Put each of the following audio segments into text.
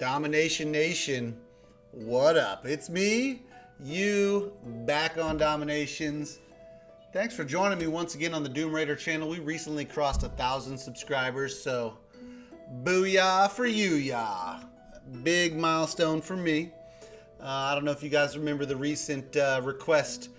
Domination Nation, what up? It's me, you, back on Dominations. Thanks for joining me once again on the Doom Raider channel. We recently crossed 1,000 subscribers, so booyah for you, yah. Big milestone for me. I don't know if you guys remember the recent request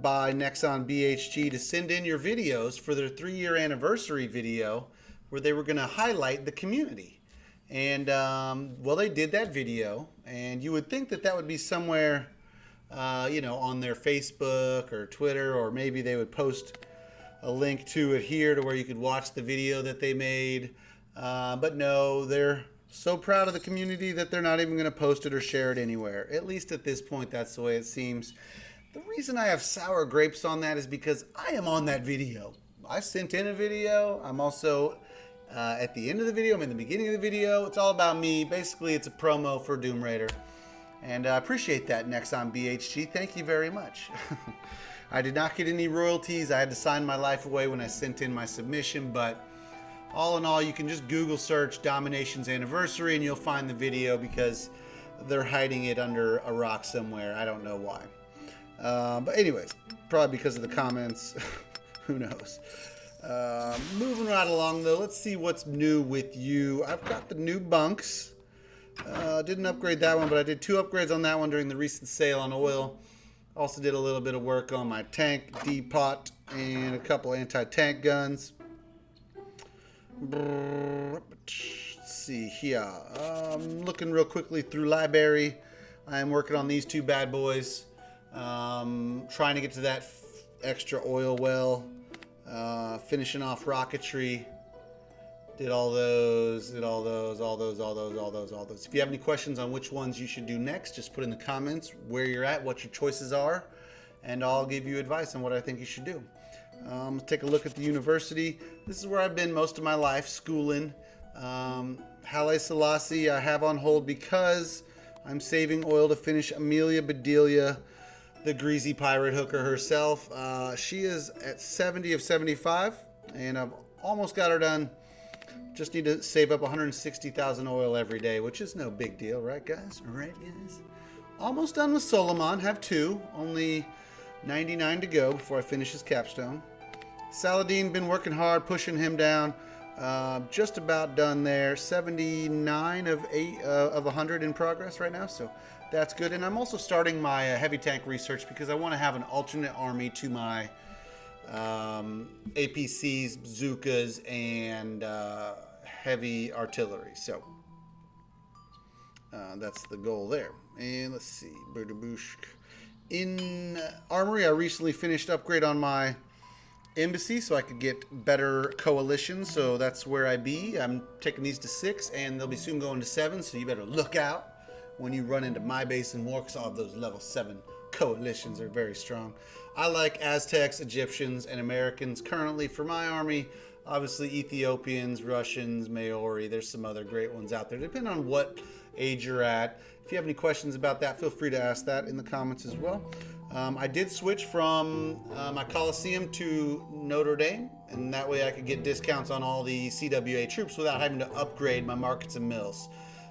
by Nexon BHG to send in your videos for their 3-year anniversary video where they were going to highlight the community. And, well, they did that video, and you would think that that would be somewhere, you know, on their Facebook or Twitter, or maybe they would post a link to it here to where you could watch the video that they made. But no, they're so proud of the community that they're not even going to post it or share it anywhere. At least at this point, that's the way it seems. The reason I have sour grapes on that is because I am on that video. I sent in a video. I'm also at the end of the video. I'm in the beginning of the video. It's all about me. Basically, it's a promo for Doom Raider. And I appreciate that, Nexon BHG. Thank you very much. I did not get any royalties. I had to sign my life away when I sent in my submission, but all in all, you can just Google search Dominations Anniversary and you'll find the video because they're hiding it under a rock somewhere. I don't know why. But anyways, probably because of the comments. Who knows? Moving right along though, let's see what's new with you. I've got the new bunks. Didn't upgrade that one, but I did 2 upgrades on that one during the recent sale on oil. Also did a little bit of work on my tank depot and a couple anti-tank guns. Let's see here. Looking real quickly through library. I'm working on these 2 bad boys. Trying to get to that extra oil well. Finishing off rocketry. Did all those. If you have any questions on which ones you should do next, just put in the comments where you're at, what your choices are, and I'll give you advice on what I think you should do. Let's take a look at the university. This is where I've been most of my life, schooling. Haile Selassie I have on hold because I'm saving oil to finish Amelia Bedelia, the greasy pirate hooker herself. She is at 70 of 75, and I've almost got her done. Just need to save up 160,000 oil every day, which is no big deal, right, guys? Right, guys? Almost done with Solomon. Have 2. Only 99 to go before I finish his capstone. Saladin, been working hard, pushing him down. Just about done there. 79 of 100 in progress right now, so that's good. And I'm also starting my heavy tank research because I want to have an alternate army to my APCs, bazookas, and heavy artillery. So that's the goal there. And let's see. In armory, I recently finished upgrade on my embassy so I could get better coalitions. So that's where I be. I'm taking these to 6, and they'll be soon going to 7. So you better look out when you run into my base in war, because all of those level 7 coalitions are very strong. I like Aztecs, Egyptians, and Americans currently for my army. Obviously Ethiopians, Russians, Maori. There's some other great ones out there, depending on what age you're at. If you have any questions about that, feel free to ask that in the comments as well. I did switch from my Coliseum to Notre Dame, and that way I could get discounts on all the CWA troops without having to upgrade my markets and mills.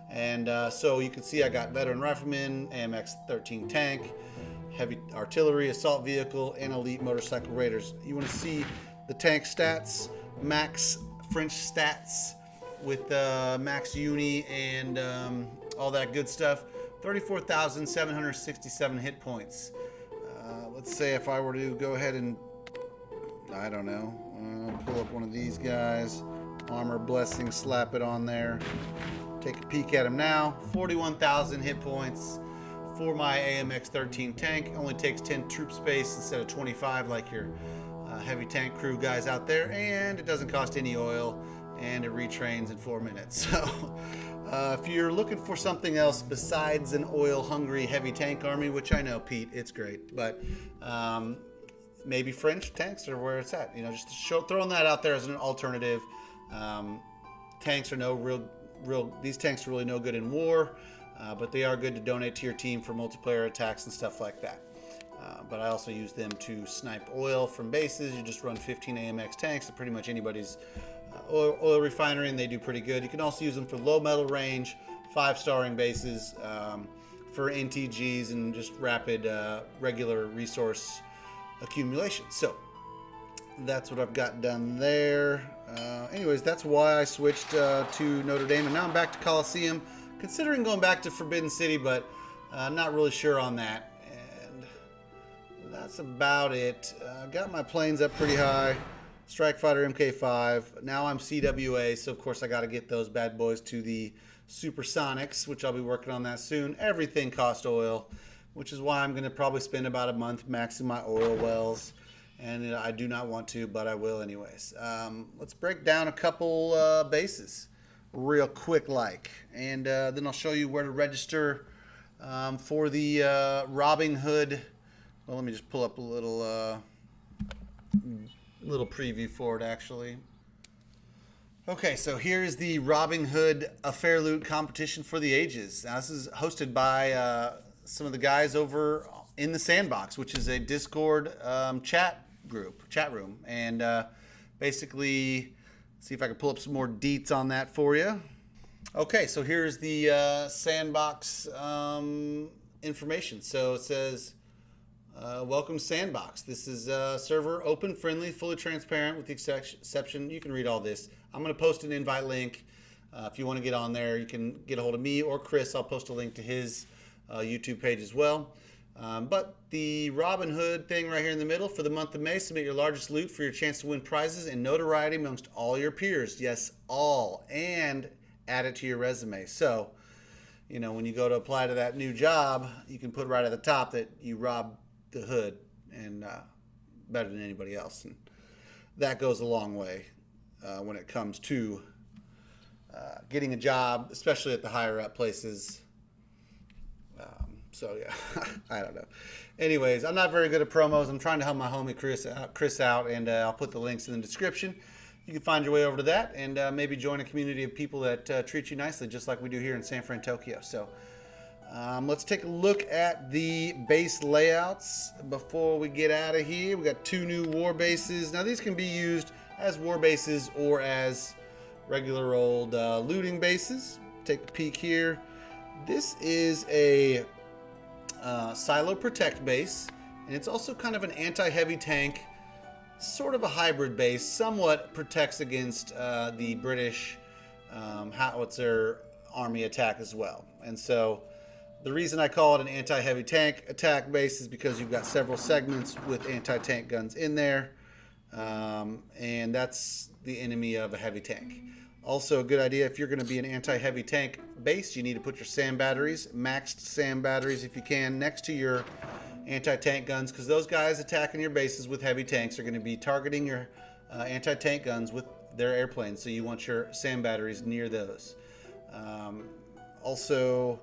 And so you can see I got veteran rifleman, AMX-13 tank, heavy artillery, assault vehicle, and elite motorcycle raiders. You want to see the tank stats, max French stats with max uni and all that good stuff. 34,767 hit points. Let's say if I were to go ahead and, I don't know, pull up one of these guys, armor blessing, slap it on there. Take a peek at him now. 41,000 hit points for my AMX-13 tank. Only takes 10 troop space instead of 25 like your heavy tank crew guys out there, and it doesn't cost any oil, and it retrains in 4 minutes. So if you're looking for something else besides an oil-hungry heavy tank army, which I know, Pete, it's great, but maybe French tanks are where it's at. You know, just throwing that out there as an alternative. Tanks are these tanks are really no good in war, but they are good to donate to your team for multiplayer attacks and stuff like that. But I also use them to snipe oil from bases. You just run 15 AMX tanks at pretty much anybody's oil refinery, and they do pretty good. You can also use them for low metal range, 5-starring bases for NTGs and just rapid regular resource accumulation. So that's what I've got done there. Anyways, that's why I switched to Notre Dame, and now I'm back to Coliseum, considering going back to Forbidden City, but not really sure on that. And that's about it. Got my planes up pretty high. Strike Fighter Mk5. Now I'm CWA, so of course I got to get those bad boys to the Supersonics, which I'll be working on that soon. Everything costs oil, which is why I'm going to probably spend about a month maxing my oil wells. And I do not want to, but I will anyways. Let's break down a couple bases real quick like. And then I'll show you where to register for the Robin Hood. Well, let me just pull up a little preview for it actually. Okay, so here's the Robin Hood A Fair Loot competition for the ages. Now this is hosted by some of the guys over in the Sandbox, which is a Discord chat room, and basically see if I can pull up some more deets on that for you. Okay, so here's the Sandbox information. So it says welcome Sandbox. This is a server open, friendly, fully transparent with the exception. You can read all this. I'm going to post an invite link. If you want to get on there, you can get a hold of me or Chris. I'll post a link to his YouTube page as well. But the Robin Hood thing right here in the middle, for the month of May, submit your largest loot for your chance to win prizes and notoriety amongst all your peers. Yes, all. And add it to your resume. So, you know, when you go to apply to that new job, you can put right at the top that you robbed the hood, and better than anybody else. And that goes a long way when it comes to getting a job, especially at the higher up places. So yeah, I don't know. Anyways, I'm not very good at promos. I'm trying to help my homie Chris out, and I'll put the links in the description. You can find your way over to that, and maybe join a community of people that treat you nicely, just like we do here in San Fran, Tokyo. So let's take a look at the base layouts before we get out of here. We got 2 new war bases. Now these can be used as war bases or as regular old looting bases. Take a peek here. This is a silo protect base, and it's also kind of an anti-heavy tank, sort of a hybrid base. Somewhat protects against the British howitzer army attack as well. And so the reason I call it an anti-heavy tank attack base is because you've got several segments with anti-tank guns in there, and that's the enemy of a heavy tank. Also a good idea, if you're going to be an anti-heavy tank base, you need to put your SAM batteries, maxed SAM batteries if you can, next to your anti-tank guns, because those guys attacking your bases with heavy tanks are going to be targeting your anti-tank guns with their airplanes, so you want your SAM batteries near those. Also,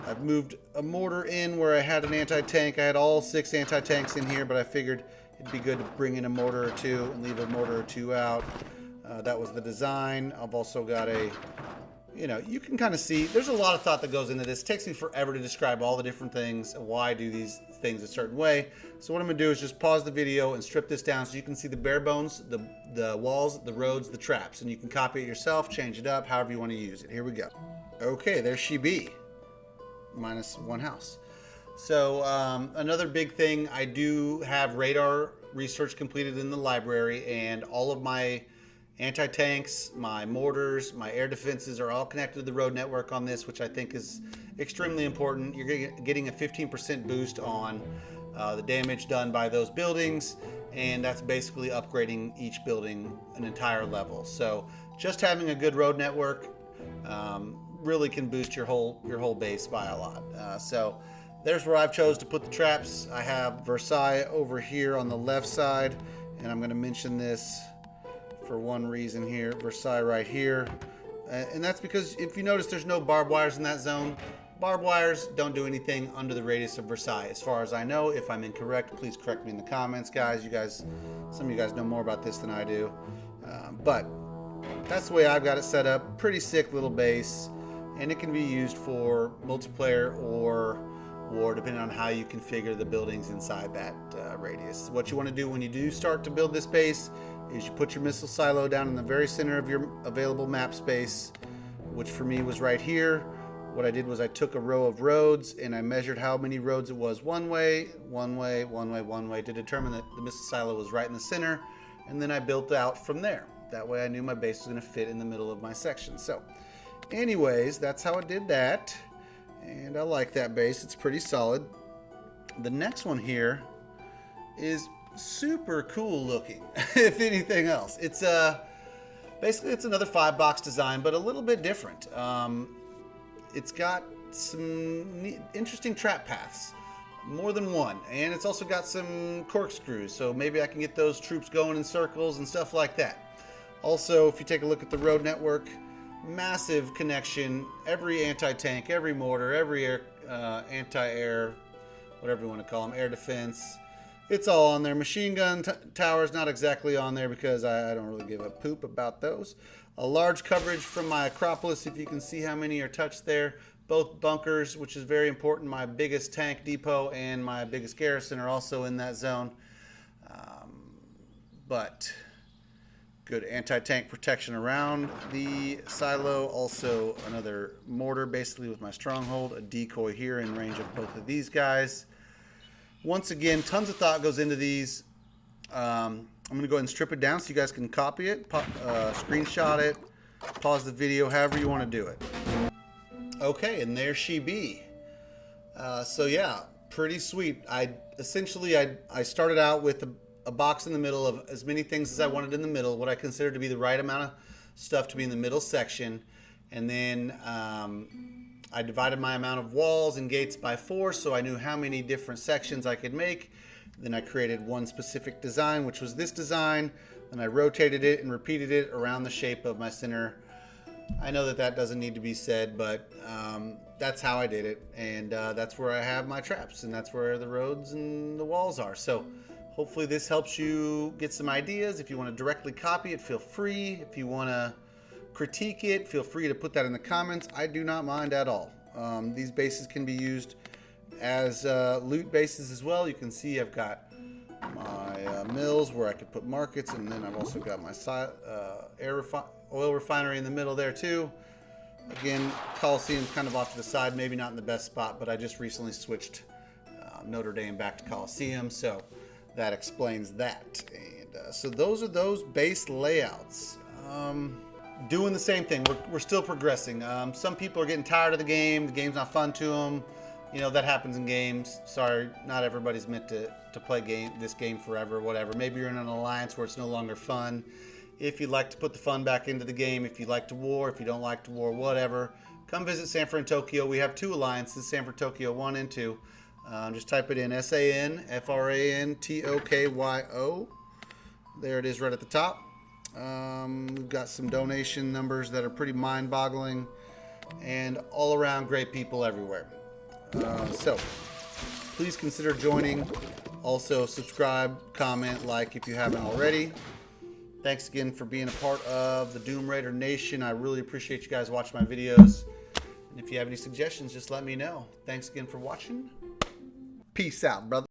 I've moved a mortar in where I had an anti-tank. I had all 6 anti-tanks in here, but I figured it'd be good to bring in a mortar or 2 and leave a mortar or 2 out. That was the design. I've also got you can kind of see, there's a lot of thought that goes into this. It takes me forever to describe all the different things and why I do these things a certain way. So what I'm going to do is just pause the video and strip this down so you can see the bare bones, the walls, the roads, the traps. And you can copy it yourself, change it up, however you want to use it. Here we go. Okay, there she be. Minus 1 house. So another big thing, I do have radar research completed in the library, and all of my anti-tanks, my mortars, my air defenses are all connected to the road network on this, which I think is extremely important. You're getting a 15% boost on the damage done by those buildings, and that's basically upgrading each building an entire level. So just having a good road network really can boost your whole base by a lot. So there's where I've chose to put the traps. I have Versailles over here on the left side, and I'm going to mention this for one reason here, Versailles right here, and that's because if you notice there's no barbed wires in that zone. Barbed wires don't do anything under the radius of Versailles, as far as I know. If I'm incorrect, please correct me in the comments, guys. Some of you guys know more about this than I do, but that's the way I've got it set up. Pretty sick little base, and it can be used for multiplayer or war, depending on how you configure the buildings inside that radius. What you want to do when you do start to build this base is you put your missile silo down in the very center of your available map space, which for me was right here. what I did was I took a row of roads and I measured how many roads it was one way, one way, one way, one way to determine that the missile silo was right in the center, and then I built out from there. That way I knew my base was going to fit in the middle of my section. So anyways, that's how I did that, and I like that base. It's pretty solid. The next one here is super cool looking, if anything else. It's basically it's another 5-box design, but a little bit different. It's got some interesting trap paths, more than one, and it's also got some corkscrews, so maybe I can get those troops going in circles and stuff like that. Also, if you take a look at the road network, massive connection, every anti-tank, every mortar, every air, anti-air, whatever you want to call them, air defense, it's all on there. Machine gun towers not exactly on there because I don't really give a poop about those. A large coverage from my Acropolis, if you can see how many are touched there. Both bunkers, which is very important. My biggest tank depot and my biggest garrison are also in that zone. But good anti-tank protection around the silo. Also another mortar basically with my stronghold. A decoy here in range of both of these guys. Once again, tons of thought goes into these. I'm going to go ahead and strip it down so you guys can copy it, screenshot it, pause the video, however you want to do it. Okay, and there she be. So yeah, pretty sweet. I started out with a box in the middle of as many things as I wanted in the middle, what I considered to be the right amount of stuff to be in the middle section. And then I divided my amount of walls and gates by 4, so I knew how many different sections I could make. Then I created one specific design, which was this design. Then I rotated it and repeated it around the shape of my center. I know that that doesn't need to be said, but that's how I did it. And that's where I have my traps, and that's where the roads and the walls are. So hopefully this helps you get some ideas. If you want to directly copy it, feel free. If you want to critique it, feel free to put that in the comments. I do not mind at all. These bases can be used as loot bases as well. You can see I've got my mills where I could put markets, and then I've also got my oil refinery in the middle there too. Again, Coliseum's kind of off to the side, maybe not in the best spot, but I just recently switched Notre Dame back to Coliseum, so that explains that. And so those are those base layouts. Doing the same thing. We're still progressing. Some people are getting tired of the game. The game's not fun to them. You know, that happens in games. Sorry, not everybody's meant to play this game forever, whatever. Maybe you're in an alliance where it's no longer fun. If you'd like to put the fun back into the game, if you like to war, if you don't like to war, whatever, come visit Sanford and Tokyo. We have 2 alliances, Sanford Tokyo 1 and 2. Just type it in, SANFRANTOKYO. There it is right at the top. We've got some donation numbers that are pretty mind-boggling, and all around great people everywhere. So please consider joining. Also subscribe, comment, like if you haven't already. Thanks again for being a part of the Doom Raider Nation. I really appreciate you guys watching my videos. And if you have any suggestions, just let me know. Thanks again for watching. Peace out, brother.